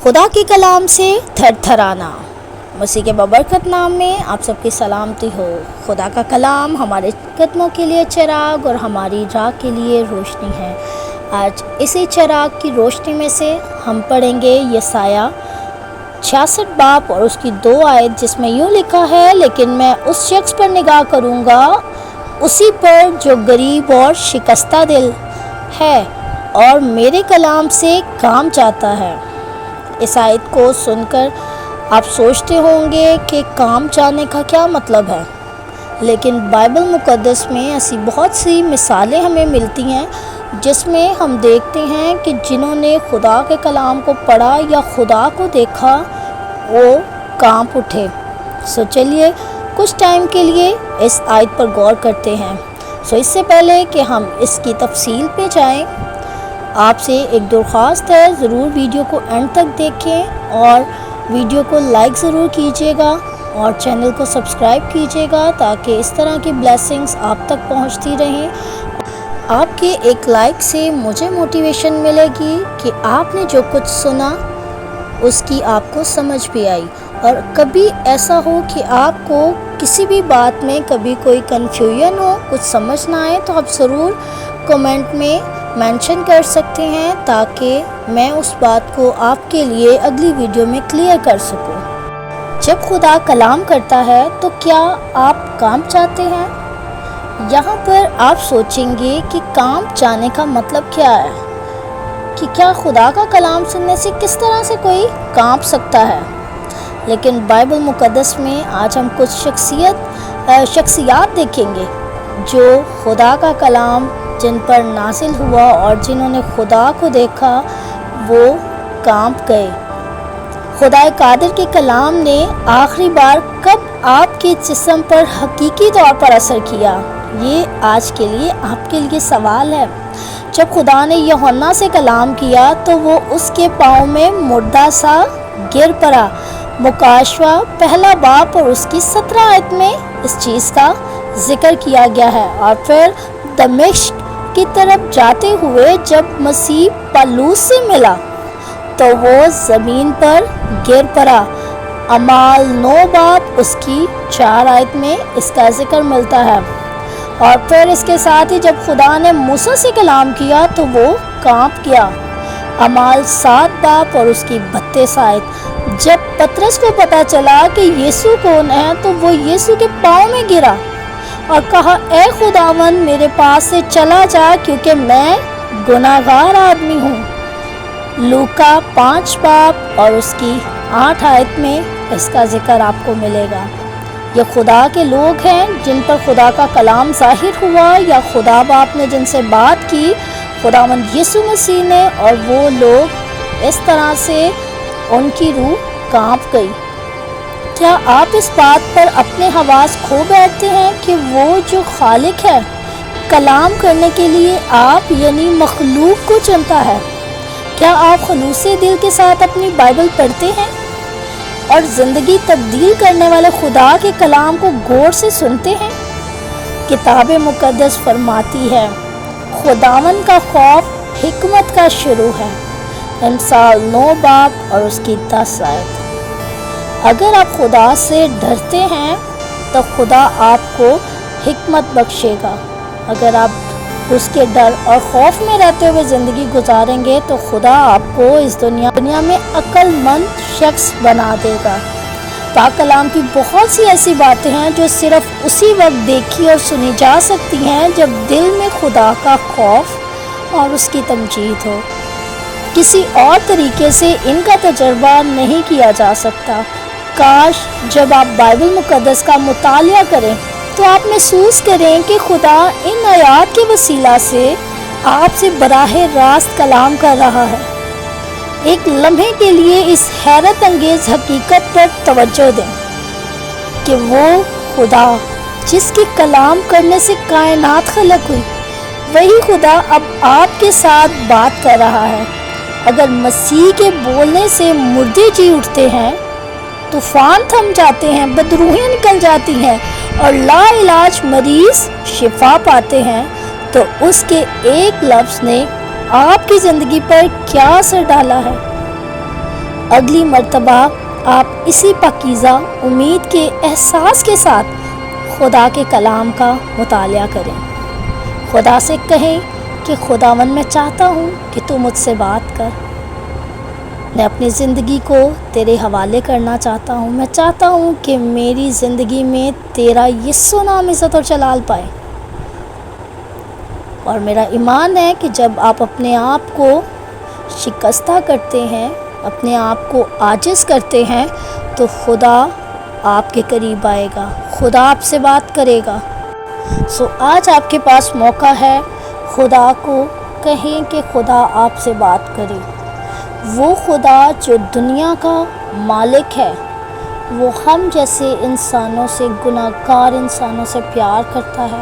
خدا کے کلام سے تھر تھرانا۔ مسیح کے بابرکت نام میں آپ سب کی سلامتی ہو۔ خدا کا کلام ہمارے قدموں کے لیے چراغ اور ہماری راہ کے لیے روشنی ہے۔ آج اسی چراغ کی روشنی میں سے ہم پڑھیں گے یسایہ 66 باب اور اس کی 2 آیت، جس میں یوں لکھا ہے، لیکن میں اس شخص پر نگاہ کروں گا، اسی پر جو غریب اور شکستہ دل ہے اور میرے کلام سے کام چاہتا ہے۔ اس آیت کو سن کر آپ سوچتے ہوں گے کہ کام چاہنے کا کیا مطلب ہے، لیکن بائبل مقدس میں ایسی بہت سی مثالیں ہمیں ملتی ہیں جس میں ہم دیکھتے ہیں کہ جنہوں نے خدا کے کلام کو پڑھا یا خدا کو دیکھا وہ کانپ اٹھے۔ چلیے کچھ ٹائم کے لیے اس آیت پر غور کرتے ہیں۔ اس سے پہلے کہ ہم اس کی تفصیل پہ جائیں، آپ سے ایک درخواست ہے، ضرور ویڈیو کو اینڈ تک دیکھیں اور ویڈیو کو لائک ضرور کیجیے گا اور چینل کو سبسکرائب کیجیے گا تاکہ اس طرح کی بلیسنگز آپ تک پہنچتی رہیں۔ آپ کے ایک لائک سے مجھے موٹیویشن ملے گی کہ آپ نے جو کچھ سنا اس کی آپ کو سمجھ بھی آئی، اور کبھی ایسا ہو کہ آپ کو کسی بھی بات میں کبھی کوئی کنفیوژن ہو، کچھ سمجھ نہ آئے، تو آپ ضرور کومنٹ میں مینشن کر سکتے ہیں تاکہ میں اس بات کو آپ کے لیے اگلی ویڈیو میں کلیئر کر سکوں۔ جب خدا کلام کرتا ہے تو کیا آپ کام چاہتے ہیں؟ یہاں پر آپ سوچیں گے کہ کام چاہنے کا مطلب کیا ہے، کہ کیا خدا کا کلام سننے سے کس طرح سے کوئی کانپ سکتا ہے؟ لیکن بائبل مقدس میں آج ہم کچھ شخصیات دیکھیں گے جو خدا کا کلام جن پر نازل ہوا اور جنہوں نے خدا کو دیکھا وہ کانپ گئے۔ خدا قادر کے کلام نے آخری بار کب آپ کے جسم پر حقیقی طور پر اثر کیا؟ یہ آج کے لیے آپ کے لیے سوال ہے۔ جب خدا نے یوحنا سے کلام کیا تو وہ اس کے پاؤں میں مردہ سا گر پڑا۔ مکاشفہ 1 باب اور اس کی 17 آیت میں اس چیز کا ذکر کیا گیا ہے۔ اور پھر دمشق کی طرف جاتے ہوئے جب مسیح پالوس سے ملا تو وہ زمین پر گر پڑا۔ اعمال 9 باب اس کی 4 آیت میں اس کا ذکر ملتا ہے۔ اور پھر اس کے ساتھ ہی جب خدا نے موسیٰ سے کلام کیا تو وہ کانپ گیا۔ اعمال 7 باب اور اس کی 32 آیت۔ جب پطرس کو پتہ چلا کہ یسوع کون ہے تو وہ یسوع کے پاؤں میں گرا اور کہا، اے خداوند میرے پاس سے چلا جا کیونکہ میں گناہگار آدمی ہوں۔ لوکا 5 باب اور اس کی 8 آیت میں اس کا ذکر آپ کو ملے گا۔ یہ خدا کے لوگ ہیں جن پر خدا کا کلام ظاہر ہوا یا خدا باپ نے جن سے بات کی، خداوند یسوع مسیح نے، اور وہ لوگ اس طرح سے ان کی روح کانپ گئی۔ کیا آپ اس بات پر اپنے حواس کھو بیٹھتے ہیں کہ وہ جو خالق ہے کلام کرنے کے لیے آپ یعنی مخلوق کو چنتا ہے؟ کیا آپ خلوص دل کے ساتھ اپنی بائبل پڑھتے ہیں اور زندگی تبدیل کرنے والے خدا کے کلام کو غور سے سنتے ہیں؟ کتاب مقدس فرماتی ہے، خداوند کا خوف حکمت کا شروع ہے۔ امثال 9 باب اور اس کی 10 آیت۔ اگر آپ خدا سے ڈرتے ہیں تو خدا آپ کو حکمت بخشے گا۔ اگر آپ اس کے ڈر اور خوف میں رہتے ہوئے زندگی گزاریں گے تو خدا آپ کو اس دنیا میں عقل مند شخص بنا دے گا۔ پاک کلام کی بہت سی ایسی باتیں ہیں جو صرف اسی وقت دیکھی اور سنی جا سکتی ہیں جب دل میں خدا کا خوف اور اس کی تمجید ہو۔ کسی اور طریقے سے ان کا تجربہ نہیں کیا جا سکتا۔ کاش جب آپ بائبل مقدس کا مطالعہ کریں تو آپ محسوس کریں کہ خدا ان آیات کے وسیلہ سے آپ سے براہ راست کلام کر رہا ہے۔ ایک لمحے کے لیے اس حیرت انگیز حقیقت پر توجہ دیں کہ وہ خدا جس کے کلام کرنے سے کائنات خلق ہوئی، وہی خدا اب آپ کے ساتھ بات کر رہا ہے۔ اگر مسیح کے بولنے سے مردے جی اٹھتے ہیں، طوفان تھم جاتے ہیں، بدروحیاں نکل جاتی ہیں اور لا علاج مریض شفا پاتے ہیں، تو اس کے ایک لفظ نے آپ کی زندگی پر کیا اثر ڈالا ہے؟ اگلی مرتبہ آپ اسی پاکیزہ امید کے احساس کے ساتھ خدا کے کلام کا مطالعہ کریں۔ خدا سے کہیں کہ خداوند میں چاہتا ہوں کہ تو مجھ سے بات کر، میں اپنی زندگی کو تیرے حوالے کرنا چاہتا ہوں، میں چاہتا ہوں کہ میری زندگی میں تیرا یسوع نام عزت اور جلال پائے۔ اور میرا ایمان ہے کہ جب آپ اپنے آپ کو شکستہ کرتے ہیں، اپنے آپ کو عاجز کرتے ہیں، تو خدا آپ کے قریب آئے گا، خدا آپ سے بات کرے گا۔ آج آپ کے پاس موقع ہے، خدا کو کہیں کہ خدا آپ سے بات کرے۔ وہ خدا جو دنیا کا مالک ہے، وہ ہم جیسے انسانوں سے، گناہ گار انسانوں سے پیار کرتا ہے،